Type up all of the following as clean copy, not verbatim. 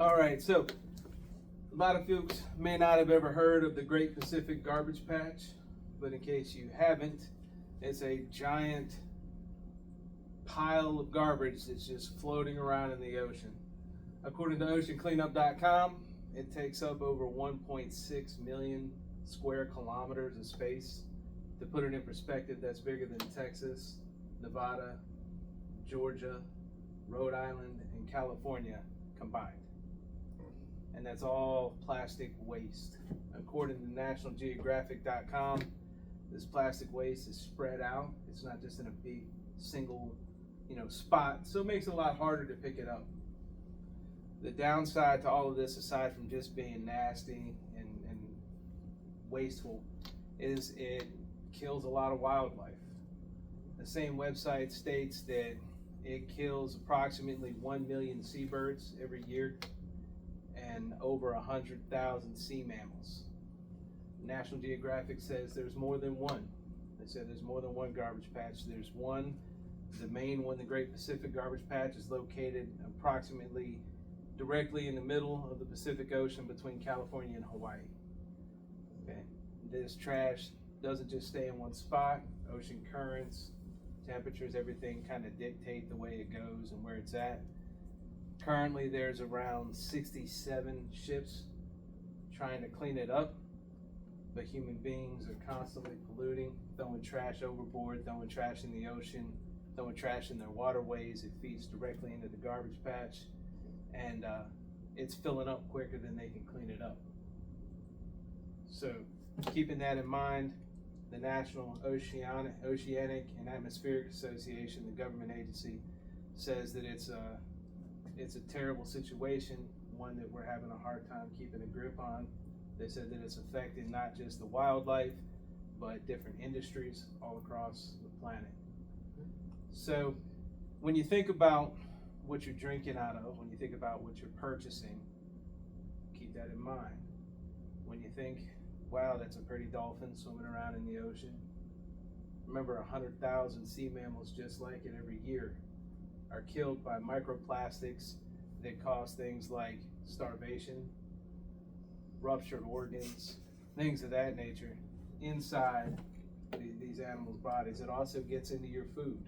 All right, so a lot of folks may not have ever heard of the Great Pacific Garbage Patch, but in case you haven't, it's a giant pile of garbage that's just floating around in the ocean. According to OceanCleanup.com, it takes up over 1.6 million square kilometers of space. To put it in perspective, that's bigger than Texas, Nevada, Georgia, Rhode Island, and California combined. And that's all plastic waste. According to NationalGeographic.com, this plastic waste is spread out. It's not just in a big single, spot, so it makes it a lot harder to pick it up. The downside to all of this, aside from just being nasty and wasteful, is it kills a lot of wildlife. The same website states that it kills approximately 1 million seabirds every year and over 100,000 sea mammals. National Geographic says there's more than one. They said there's more than one garbage patch. There's one, the main one, the Great Pacific Garbage Patch, is located approximately directly in the middle of the Pacific Ocean between California and Hawaii. Okay. This trash doesn't just stay in one spot. Ocean currents, temperatures, everything kind of dictate the way it goes and where it's at. Currently, there's around 67 ships trying to clean it up, but human beings are constantly polluting, throwing trash overboard, throwing trash in the ocean, throwing trash in their waterways. It feeds directly into the garbage patch, and it's filling up quicker than they can clean it up. So, keeping that in mind, the National Oceanic and Atmospheric Association, the government agency, says that it's a terrible situation, one that we're having a hard time keeping a grip on. They said that it's affecting not just the wildlife, but different industries all across the planet. So when you think about what you're drinking out of, when you think about what you're purchasing, keep that in mind. When you think, wow, that's a pretty dolphin swimming around in the ocean, remember 100,000 sea mammals just like it every year are killed by microplastics that cause things like starvation, ruptured organs, things of that nature inside these animals' bodies. It also gets into your food.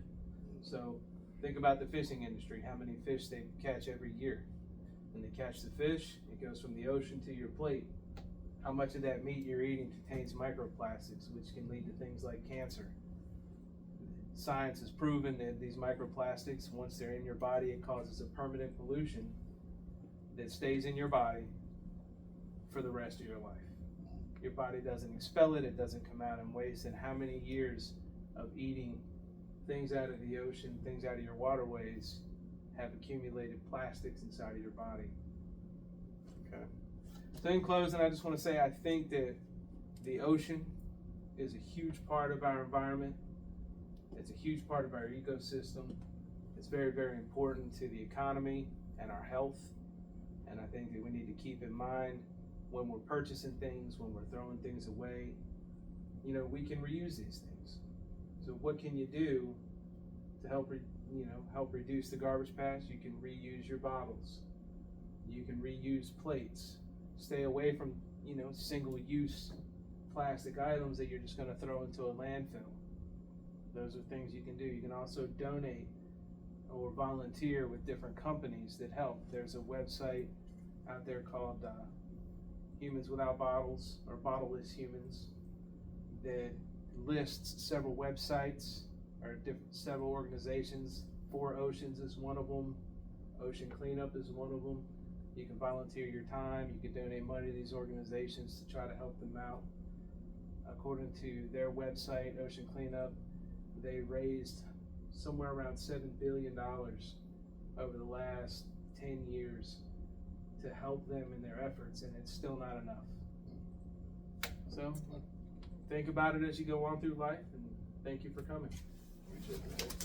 So think about the fishing industry, how many fish they catch every year. When they catch the fish, it goes from the ocean to your plate. How much of that meat you're eating contains microplastics, which can lead to things like cancer. Science has proven that these microplastics, once they're in your body, it causes a permanent pollution that stays in your body for the rest of your life. Your body doesn't expel it, it doesn't come out in waste. And how many years of eating things out of the ocean, things out of your waterways, have accumulated plastics inside of your body? Okay. So in closing, I just want to say I think that the ocean is a huge part of our environment. It's a huge part of our ecosystem. It's very, very important to the economy and our health. And I think that we need to keep in mind when we're purchasing things, when we're throwing things away, we can reuse these things. So what can you do to help reduce the garbage patch? You can reuse your bottles. You can reuse plates. Stay away from, single-use plastic items that you're just going to throw into a landfill. Those are things you can do. You can also donate or volunteer with different companies that help. There's a website out there called Humans Without Bottles, or Bottleless Humans, that lists several websites or several organizations. 4Oceans is one of them. Ocean Cleanup is one of them. You can volunteer your time. You can donate money to these organizations to try to help them out. According to their website, Ocean Cleanup, they raised somewhere around $7 billion over the last 10 years to help them in their efforts, and it's still not enough. So think about it as you go on through life, and thank you for coming. Appreciate it.